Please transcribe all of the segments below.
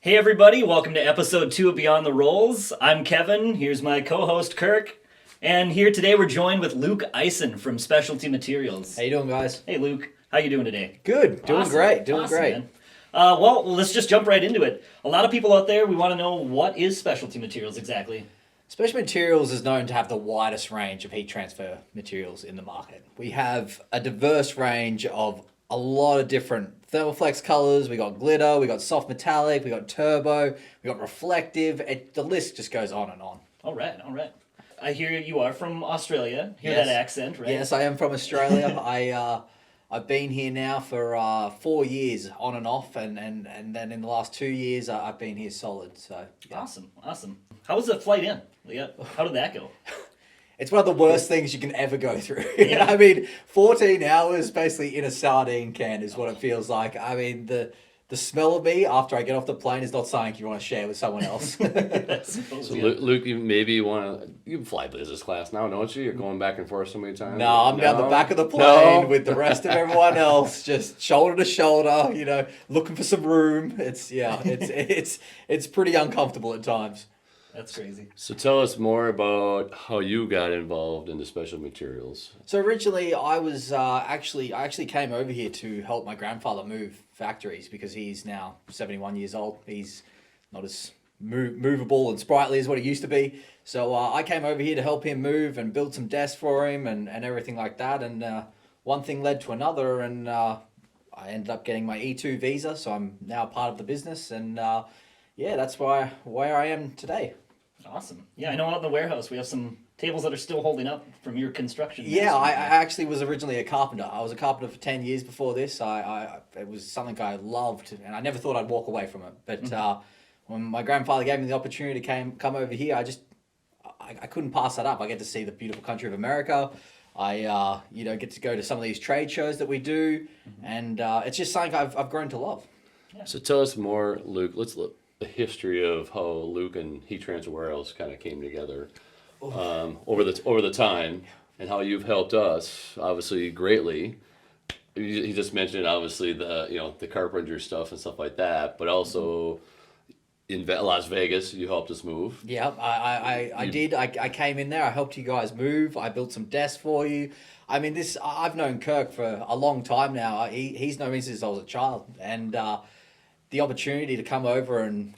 Hey everybody, welcome to episode 2 of Beyond the Rolls. I'm Kevin, here's my co-host Kirk, and here today we're joined with Luke Ison from Specialty Materials. How you doing, guys? Hey Luke, how you doing today? Good, doing great, doing Awesome, great. Man. Well, let's just jump right into it. A lot of people out there, we want to know, what is Specialty Materials exactly? Special Materials is known to have the widest range of heat transfer materials in the market. We have a diverse range of a lot of different thermoflex colors. We got glitter, we got soft metallic, we got turbo, we got reflective. The list just goes on and on. All right. I hear you are from Australia. Hear Yes. that accent, right? Yes, I am from Australia. I've been here now for 4 years on and off, and then in the last 2 years I've been here solid. So yeah. Awesome. How was the flight in? Yeah, how did that go? It's one of the worst things you can ever go through. Yeah. I mean, 14 hours basically in a sardine can is what it feels like. I mean, the smell of me after I get off the plane is not something you want to share with someone else. So Luke, you can fly business class now, don't you? You're going back and forth so many times. No, I'm down the back of the plane with the rest of everyone else, just shoulder to shoulder, looking for some room. It's pretty uncomfortable at times. That's crazy. So tell us more about how you got involved in the special materials. So originally, I was I actually came over here to help my grandfather move factories because he's now 71 years old. He's not as movable and sprightly as what he used to be. So I came over here to help him move and build some desks for him and everything like that. And one thing led to another, and I ended up getting my E2 visa. So I'm now part of the business, and that's where I am today. Awesome. Yeah, I know out in the warehouse we have some tables that are still holding up from your construction. Yeah, I actually was originally a carpenter. I was a carpenter for 10 years before this. It was something I loved, and I never thought I'd walk away from it. But when my grandfather gave me the opportunity to come over here, I couldn't pass that up. I get to see the beautiful country of America. I get to go to some of these trade shows that we do, and it's just something I've grown to love. Yeah. So tell us more, Luke. Let's look the history of how Luke and Heat Transfer Warehouse kind of came together over the time, and how you've helped us obviously greatly. You just mentioned obviously the carpenter stuff and stuff like that, but also in Las Vegas you helped us move. Yeah, I did. I came in there. I helped you guys move. I built some desks for you. I mean, I've known Kirk for a long time now. He's known me since I was a child, and the opportunity to come over and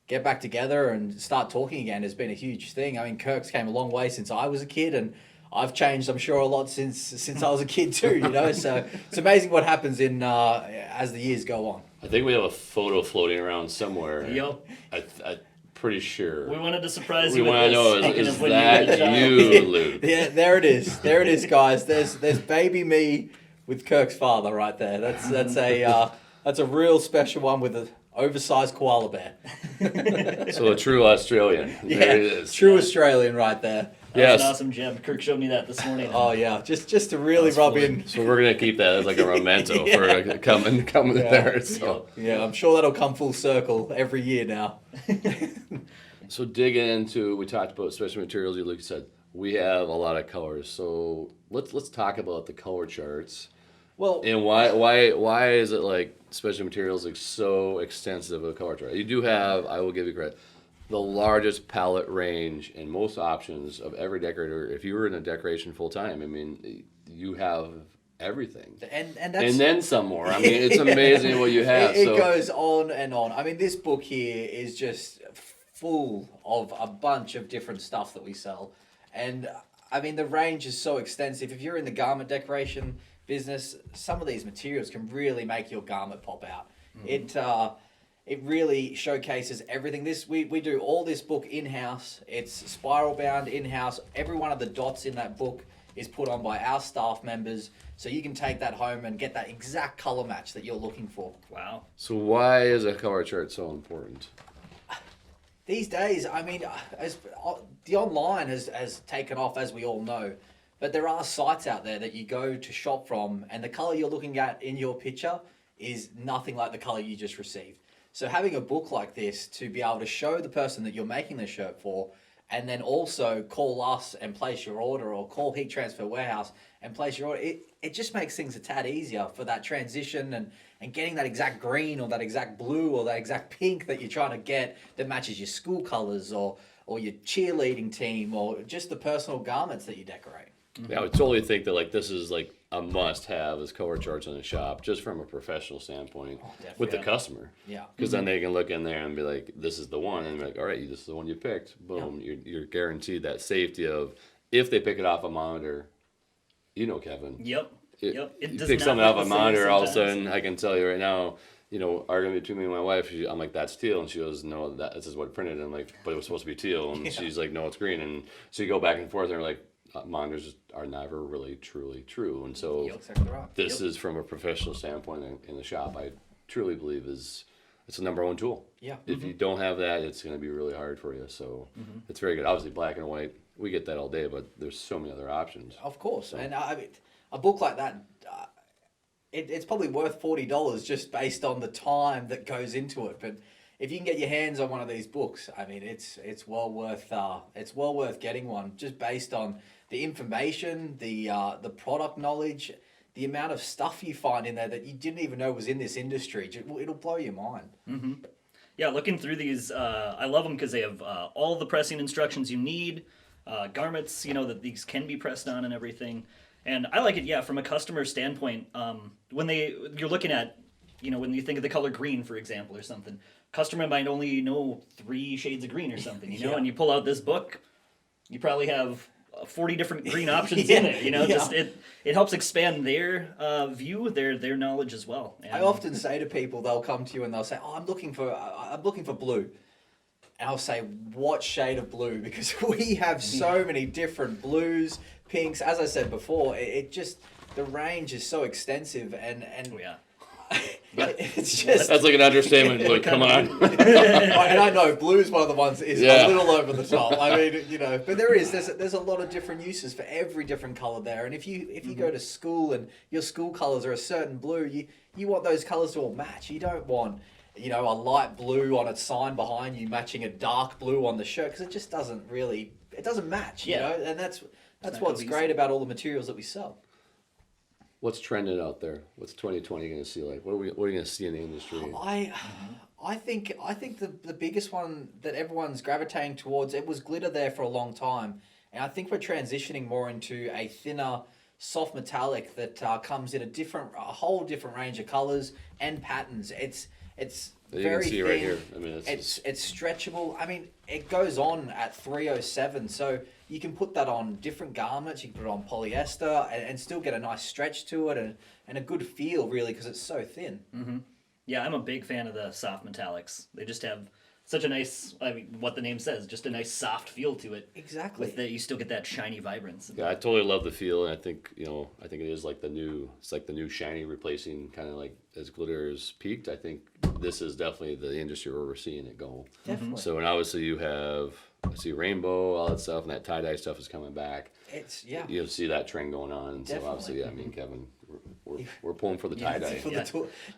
get back together and start talking again has been a huge thing. I mean, Kirk's came a long way since I was a kid, and I've changed, I'm sure, a lot since I was a kid too. So it's amazing what happens as the years go on. I think we have a photo floating around somewhere. Yep. I'm pretty sure. We wanted to surprise We you with want to know, this. is that you, Luke? Yeah, there it is. There it is, guys. There's baby me with Kirk's father right there. That's a real special one with an oversized koala bear. So a true Australian. Yeah, There it is. true Australian right there. That's an awesome gem. Kirk showed me that this morning. Oh yeah, just to really That's rub funny. in. So we're gonna keep that as like a memento for coming there. So Yeah, I'm sure that'll come full circle every year now. so digging into, we talked about special materials. Like you said, we have a lot of colors. So let's talk about the color charts. Well, And why is it like special materials like so extensive of a color chart? You do have, I will give you credit, the largest palette range and most options of every decorator. If you were in a decoration full time, I mean, you have everything. and that's, And then some more. I mean, it's amazing what you have. It goes on and on. I mean, this book here is just full of a bunch of different stuff that we sell. And I mean, the range is so extensive. If you're in the garment decoration business, some of these materials can really make your garment pop out. It really showcases everything. We do all this book in-house. It's spiral bound in-house. Every one of the dots in that book is put on by our staff members, so you can take that home and get that exact color match that you're looking for. Wow. So why is a color chart so important? These days, I mean, the online has taken off, as we all know. But there are sites out there that you go to shop from, and the color you're looking at in your picture is nothing like the color you just received. So having a book like this to be able to show the person that you're making the shirt for and then also call us and place your order, or call Heat Transfer Warehouse and place your order. It just makes things a tad easier for that transition and getting that exact green or that exact blue or that exact pink that you're trying to get that matches your school colors or your cheerleading team or just the personal garments that you decorate. Yeah, I would totally think that like this is like a must-have as color charts in the shop, just from a professional standpoint with the customer. Yeah. Because then they can look in there and be like, "This is the one," and be like, "All right, this is the one you picked." Boom, you're guaranteed that safety of if they pick it off a monitor, Kevin. Yep. It You does pick not something look off a the same monitor, all of a sometimes. sudden I can tell you right now. Arguing between me and my wife, I'm like, "That's teal," and she goes, "No, this is what printed." And I'm like, "But it was supposed to be teal," and she's like, "No, it's green." And so you go back and forth, and we're like, monitors are never really truly true, and so Exactly right. this is from a professional standpoint in the shop. I truly believe it's the number one tool. Yeah. If you don't have that, it's going to be really hard for you. So it's very good. Obviously, black and white, we get that all day, but there's so many other options. Of course, and I mean, a book like that, it's probably worth $40 just based on the time that goes into it. But if you can get your hands on one of these books, I mean, it's well worth getting one just based on the information, the product knowledge, the amount of stuff you find in there that you didn't even know was in this industry. It'll blow your mind. Yeah, looking through these, I love them because they have all the pressing instructions you need, garments, that these can be pressed on and everything. And I like it, from a customer standpoint. When you're looking at, when you think of the color green, for example, or something, customer might only know 3 shades of green or something, and you pull out this book, you probably have 40 different green options in there, just it helps expand their view, their knowledge as well. And I often say to people, they'll come to you and they'll say, "Oh, I'm looking for blue." And I'll say, "What shade of blue?" Because we have so many different blues, pinks. As I said before, it just, the range is so extensive and it's just... That's like an understatement. Like, come on. And I know blue is one of the ones that is a little over the top. I mean, but there's a lot of different uses for every different color there. And if you go to school and your school colors are a certain blue, you want those colors to all match. You don't want a light blue on a sign behind you matching a dark blue on the shirt, because it just doesn't match. And that's what's great about all the materials that we sell. What's trending out there? What's 2020 going to see like? What are you going to see in the industry? I think the biggest one that everyone's gravitating towards, it was glitter there for a long time, and I think we're transitioning more into a thinner, soft metallic that comes in a whole different range of colors and patterns. It's very can see thin. right here. I mean, it's stretchable. I mean, it goes on at 307, so you can put that on different garments. You can put it on polyester and still get a nice stretch to it and a good feel, really, because it's so thin. Mm-hmm. Yeah, I'm a big fan of the soft metallics. They just have such a nice, what the name says, just a nice soft feel to it. Exactly. You still get that shiny vibrance. Yeah, I totally love the feel, and I think it is like the new shiny replacing kind of like as glitter has peaked. I think this is definitely the industry where we're seeing it go. Definitely. So, and obviously you have rainbow, all that stuff, and that tie dye stuff is coming back. You'll see that trend going on. And so obviously, I mean, Kevin, we're pulling for the tie dye.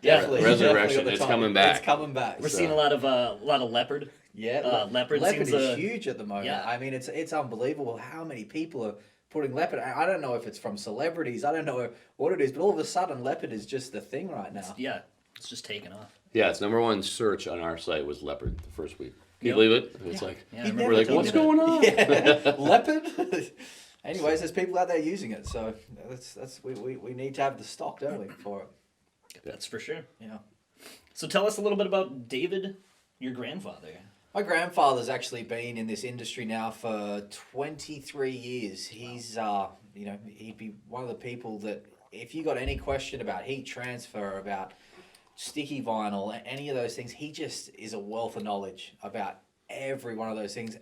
Definitely. Resurrection. It's coming back. It's coming back. We're seeing a lot of leopard. Yeah, leopard is seems huge at the moment. Yeah. I mean, it's unbelievable how many people are putting leopard. I don't know if it's from celebrities. I don't know what it is, but all of a sudden, leopard is just the thing right now. It's just taking off. Yeah, it's number one search on our site was leopard the first week. Can you believe it? It's like we're like, what's going on? Yeah. Leopard. Anyways, there's people out there using it, so we need to have the stock, don't we, for it? That's for sure. Yeah. So tell us a little bit about David, your grandfather. My grandfather's actually been in this industry now for 23 years. He's, he'd be one of the people that if you got any question about heat transfer, about sticky vinyl, any of those things, he just is a wealth of knowledge about every one of those things.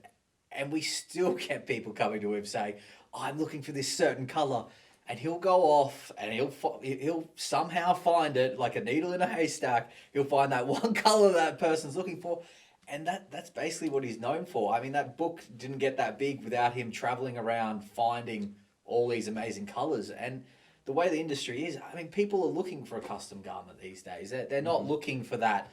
And we still get people coming to him saying, "I'm looking for this certain color," and he'll go off and he'll somehow find it like a needle in a haystack. He'll find that one color that person's looking for, and that's basically what he's known for. I mean, that book didn't get that big without him traveling around finding all these amazing colors. And the way the industry is, I mean, people are looking for a custom garment these days. They're not looking for that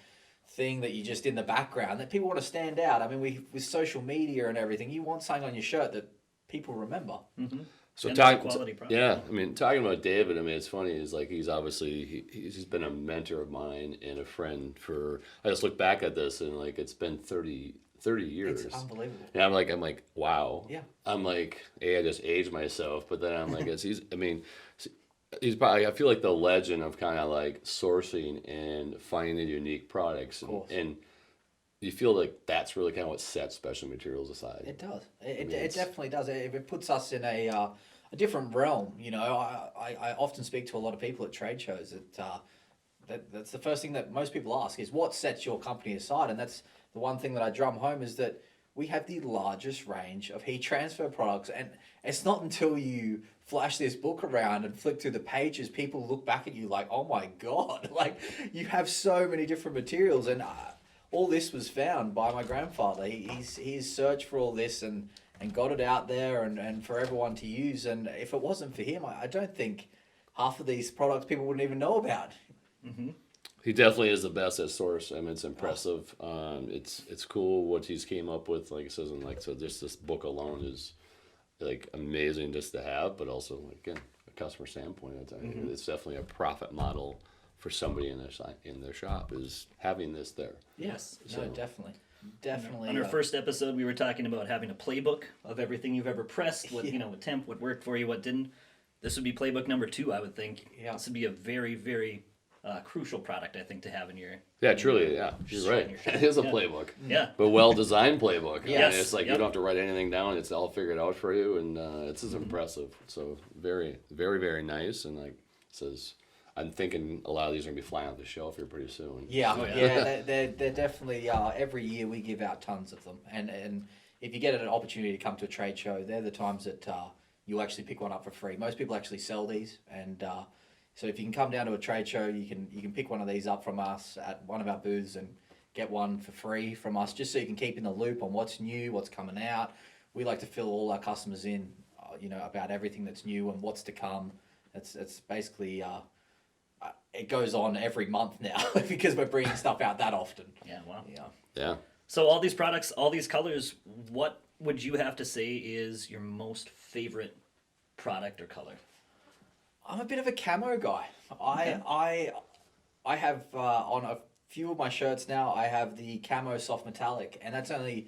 thing that you're just in the background that people want to stand out. I mean, with social media and everything, you want something on your shirt that people remember. So And it's a quality product. yeah, I mean, talking about David, I mean, it's funny. Is like he's obviously he's been a mentor of mine and a friend for. I just look back at this and like it's been 30 years. It's unbelievable. And I'm like, wow. Yeah. I'm like, I just aged myself, but then I'm like, he's probably. I feel like the legend of kind of like sourcing and finding the unique products, and you feel like that's really kind of what sets special materials aside. It does. It definitely does. It puts us in a different realm. You know, I often speak to a lot of people at trade shows that's the first thing that most people ask is what sets your company aside, and that's the one thing that I drum home is that we have the largest range of heat transfer products, and it's not until you flash this book around and flip through the pages, people look back at you like, oh my God, like you have so many different materials, and all this was found by my grandfather. He's searched for all this and got it out there and for everyone to use. And if it wasn't for him, I don't think half of these products people wouldn't even know about. He definitely is the best at source. I mean, it's impressive. It's cool what he's came up with. Like it says, and like so, just this book alone is like amazing just to have, but also again, a customer standpoint, it's definitely a profit model for somebody in their shop is having this there. Yes, So- no, definitely. On our first episode, we were talking about having a playbook of everything you've ever pressed, what what temp, what worked for you, what didn't. This would be playbook number 2, I would think. Yeah. This would be a very, very crucial product, I think, to have in your. Yeah, truly, yeah, you're right. Your shop. It is a Yeah. playbook, Yeah. but well-designed playbook. I mean, Yes, it's like yep. you don't have to write anything down; it's all figured out for you, and it's just impressive. So very, very, very nice. And like it says, I'm thinking a lot of these are gonna be flying off the shelf here pretty soon. Yeah, Oh, yeah. yeah, they're definitely. Every year we give out tons of them, and if you get an opportunity to come to a trade show, they're the times that you'll actually pick one up for free. Most people actually sell these, and so if you can come down to a trade show, you can pick one of these up from us at one of our booths and get one for free from us, just so you can keep in the loop on what's new, what's coming out. We like to fill all our customers in, about everything that's new and what's to come. It's basically. It goes on every month now because we're bringing stuff out that often. Yeah, wow. Yeah. So all these products, all these colors, what would you have to say is your most favorite product or color? I'm a bit of a camo guy. I have on a few of my shirts now. I have the camo soft metallic, and it's only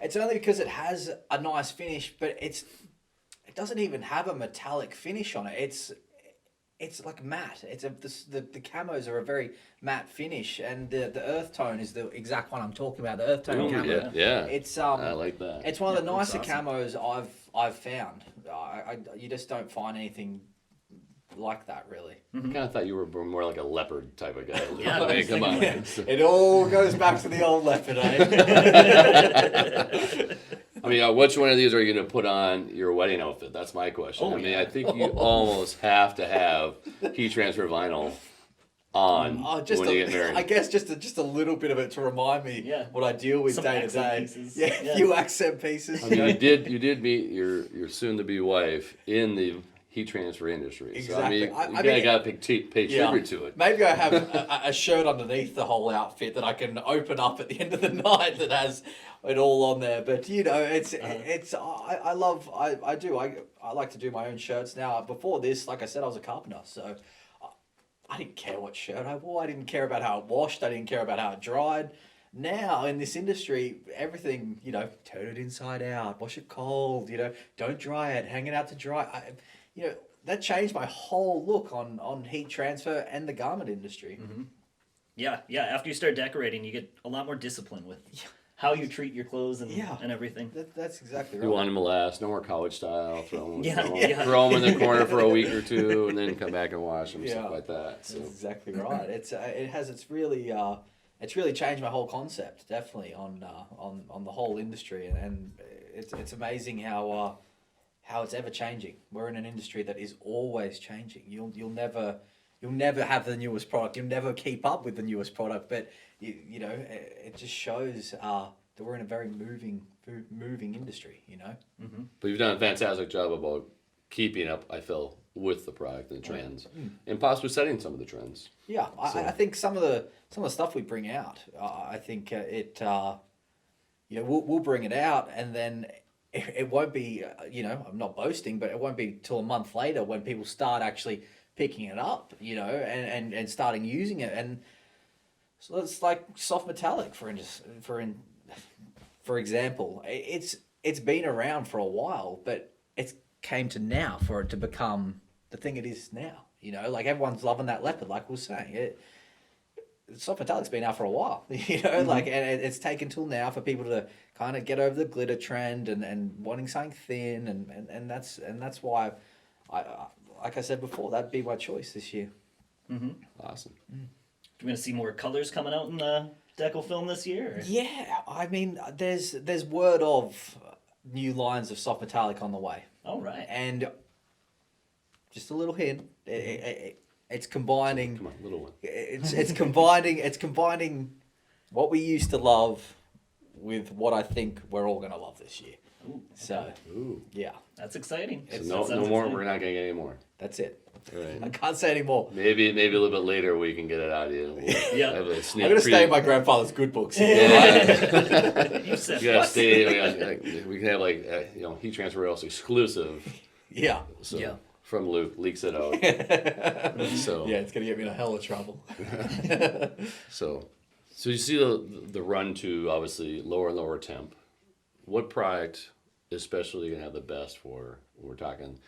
because it has a nice finish, but it doesn't even have a metallic finish on it. It's like matte. The camos are a very matte finish, and the earth tone is the exact one I'm talking about. The earth tone Ooh, camo. yeah. It's I like that. It's one of the looks nicer awesome. camos I've found. You just don't find anything like that really. I kind of thought you were more like a leopard type of guy. Yeah, I mean, come on. It all goes back to the old leopard, eh? I mean, which one of these are you going to put on your wedding outfit? That's my question. Oh, I mean, yeah. I think you almost have to have heat transfer vinyl on when you get married. I guess just a little bit of it to remind me Yeah. what I deal with Some day to accent day. pieces. Yeah, Yeah. a few accent pieces. I mean, you did meet your soon-to-be wife in the heat transfer industry. So, I mean, Exactly. you got to pay Yeah. tribute to it. Maybe I have a shirt underneath the whole outfit that I can open up at the end of the night that has it all on there. But I like to do my own shirts now. Before this, like I said, I was a carpenter, so I didn't care what shirt I wore. I didn't care about how it washed. I didn't care about how it dried. Now in this industry, everything, turn it inside out, wash it cold, don't dry it, hang it out to dry. That changed my whole look on heat transfer and the garment industry. Yeah. After you start decorating, you get a lot more discipline with how you treat your clothes and everything. That's exactly right. You want them to last, no more college style. Throw Yeah. them in the corner for a week or two, and then come back and wash them, Yeah. stuff like that. So. That's exactly right. It's really changed my whole concept, definitely on the whole industry, and it's amazing how it's ever changing. We're in an industry that is always changing. You'll never have the newest product. You'll never keep up with the newest product. But it just shows that we're in a very moving industry. But you've done a fantastic job about keeping up, I feel, with the product and the trends, and possibly setting some of the trends. Yeah, So- I think some of the stuff we bring out, I think we'll bring it out, and then it won't be, I'm not boasting, but it won't be till a month later when people start actually picking it up, and starting using it. And so it's like soft metallic, for example. It's been around for a while, but it's came to now for it to become the thing it is now. Like everyone's loving that leopard, like we were saying. Soft metallic's been out for a while, like, and it's taken till now for people to kind of get over the glitter trend and wanting something thin, and that's why like I said before, that'd be my choice this year. Awesome. We're going to see more colors coming out in the decal film this year? Or? Yeah, I mean, there's word of new lines of soft metallic on the way. All right. And just a little hint, it's combining. Come on, little one. It's combining what we used to love with what I think we're all gonna love this year. Ooh, So Ooh. yeah, that's exciting. So That no sounds more. exciting. We're not gonna get any more. that's it. All right. I can't say anymore. Maybe a little bit later we can get it out of you. We'll Yeah. have a sneak I'm gonna stay in preview. my grandfather's good books. Yeah. You said You gotta what? stay. We can have heat transfer rails exclusive. Yeah. So Yeah. from Luke leaks it out. So Yeah, it's gonna get me in a hell of trouble. so you see the run to obviously lower and lower temp. What product especially gonna have the best for? We're talking.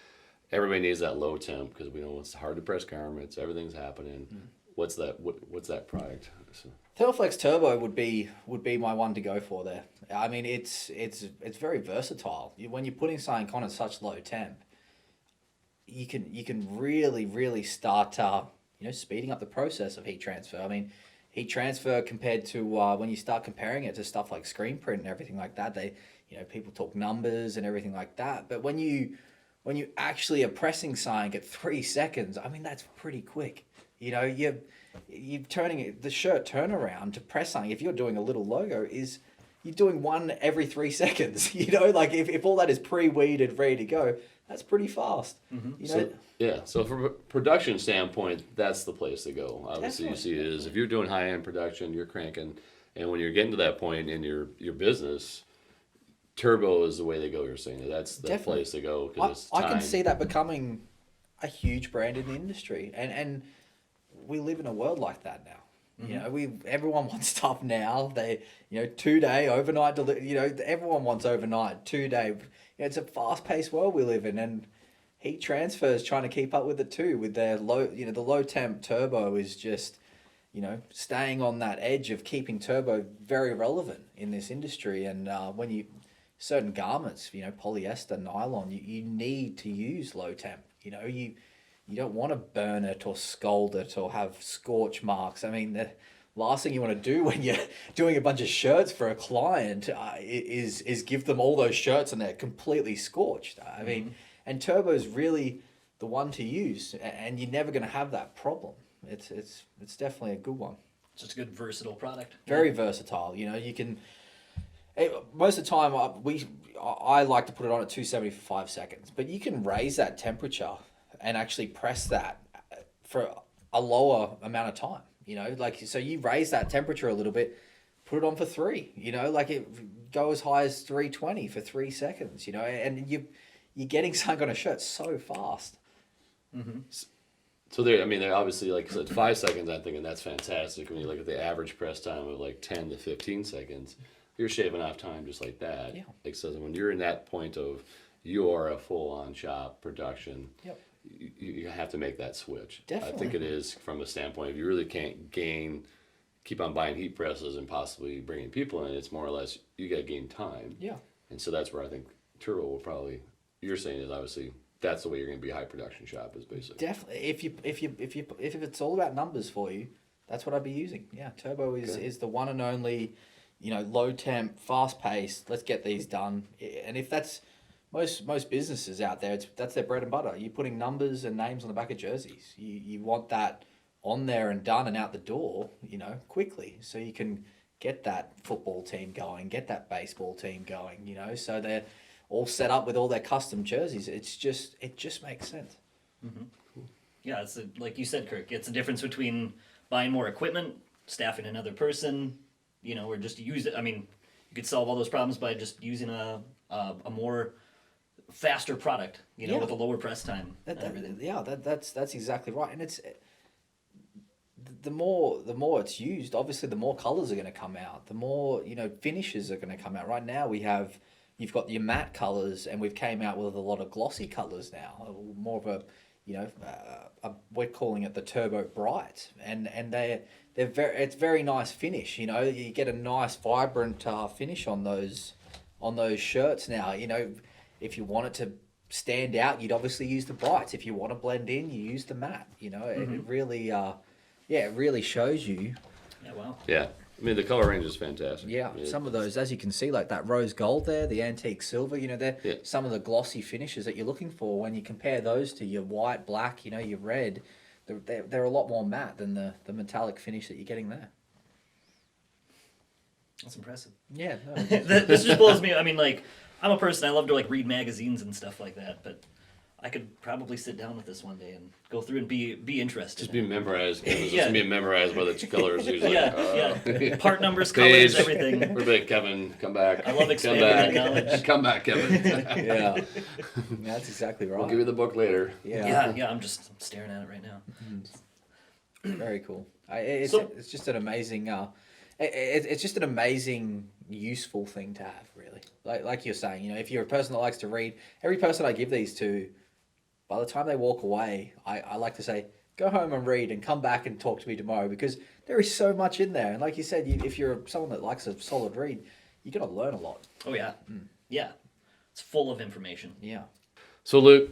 Everybody needs that low temp because we know it's hard to press garments. Everything's happening. What's that? What's that product? So, Thermoflex Turbo would be my one to go for there. I mean, it's very versatile. When you're putting something on at such low temp, you can really start speeding up the process of heat transfer. I mean, heat transfer compared to when you start comparing it to stuff like screen print and everything like that, people talk numbers and everything like that. But when you actually are pressing something at 3 seconds, I mean, that's pretty quick. You're turning it, the shirt turnaround to press something, if you're doing a little logo, is you're doing one every 3 seconds. Like if all that is pre-weeded, ready to go, that's pretty fast. So from a production standpoint, that's the place to go. Obviously, you see it is if you're doing high-end production, you're cranking, and when you're getting to that point in your business, turbo is the way to go. You're saying that's the Definitely. place to go because it's I time. can see that becoming a huge brand in the industry, and we live in a world like that now. Everyone wants stuff now. They 2-day overnight everyone wants overnight 2-day. It's a fast-paced world we live in, and heat transfer is trying to keep up with it too. With their low, the low temp turbo is just staying on that edge of keeping turbo very relevant in this industry. And when you certain garments, polyester, nylon, you need to use low temp. You don't want to burn it or scald it or have scorch marks. I mean, the last thing you want to do when you're doing a bunch of shirts for a client is give them all those shirts and they're completely scorched. I mean, and turbo is really the one to use, and you're never going to have that problem. It's definitely a good one. It's just a good versatile product. Very versatile. You can. Most of the time, I like to put it on at 270 for 5 seconds, but you can raise that temperature and actually press that for a lower amount of time. So you raise that temperature a little bit, put it on for 3. Go as high as 320 for 3 seconds. And you're getting something on a shirt so fast. So they're obviously, like you said, 5 seconds. I'm thinking that's fantastic. When you look at the average press time of like 10 to 15 seconds, you're shaving off time just like that. Yeah. Like so when you're in that point of you are a full-on shop production, Yep. you have to make that switch. I Definitely. think it is from a standpoint of you really can't keep on buying heat presses and possibly bringing people in. It's more or less you got to gain time. Yeah. And so that's where I think turbo will probably. You're saying is obviously that's the way you're going to be a high production shop is basically. Definitely. If it's all about numbers for you, that's what I'd be using. Yeah, turbo is the one and only, low temp, fast paced. Let's get these done. And if that's most businesses out there, that's their bread and butter. You're putting numbers and names on the back of jerseys. You want that on there and done and out the door, quickly, so you can get that football team going, get that baseball team going. So they're all set up with all their custom jerseys. It just makes sense. Yeah, it's like you said, Kirk. It's a difference between buying more equipment, staffing another person, or just use it. I mean, you could solve all those problems by just using a more faster product, Yeah. with a lower press time and everything. That's exactly right, and it's the more it's used, obviously the more colors are going to come out, the more finishes are going to come out. Right now you've got your matte colors, and we've came out with a lot of glossy colors now, more of a we're calling it the turbo bright, and it's very nice finish. You get a nice vibrant finish on those shirts now. If you want it to stand out, you'd obviously use the brights. If you want to blend in, you use the matte. It really it really shows you. Yeah, wow. Yeah. I mean, the color range is fantastic. Yeah, some of those, as you can see, like that rose gold there, the antique silver, they're some of the glossy finishes that you're looking for. When you compare those to your white, black, your red, they're a lot more matte than the metallic finish that you're getting there. That's impressive. Yeah. No. This just blows me. I mean, like, I'm a person, I love to, like, read magazines and stuff like that, but I could probably sit down with this one day and go through and be interested. Just be memorized. Kevin's Yeah. just be memorized by the colors. Usually. Yeah. Part numbers, colors, everything. We're big, Kevin. Come back. I love expanding that knowledge. Come back, Kevin. Yeah. That's exactly right. We'll give you the book later. Yeah, I'm staring at it right now. Very cool. It's just an amazing. It's just an amazing, useful thing to have, really. Like you're saying, if you're a person that likes to read, every person I give these to, by the time they walk away, I like to say, go home and read and come back and talk to me tomorrow, because there is so much in there. And like you said, if you're someone that likes a solid read, you're going to learn a lot. Oh, yeah. Yeah. It's full of information. Yeah. So, Luke,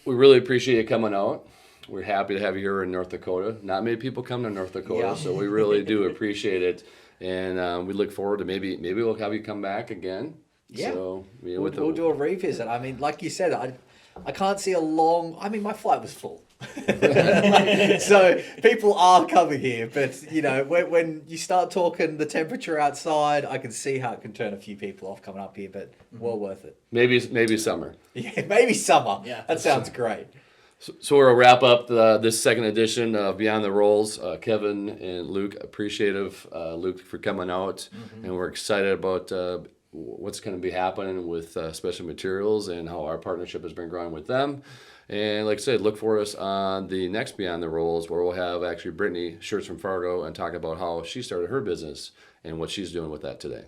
we really appreciate you coming out. We're happy to have you here in North Dakota. Not many people come to North Dakota, so we really do appreciate it. And we look forward to maybe we'll have you come back again. Yeah. So, We'll do a revisit. I mean, like you said, I can't see my flight was full. So people are coming here, but when you start talking the temperature outside, I can see how it can turn a few people off coming up here, but well worth it. Maybe summer. Yeah, maybe summer. Yeah. That sounds great. So we'll wrap up this second edition of Beyond the Rolls. Kevin and Luke, appreciative, Luke, for coming out, and we're excited about what's going to be happening with Special Materials and how our partnership has been growing with them. And like I said, look for us on the next Beyond the Rolls, where we'll have actually Brittany Shirts from Fargo and talk about how she started her business and what she's doing with that today.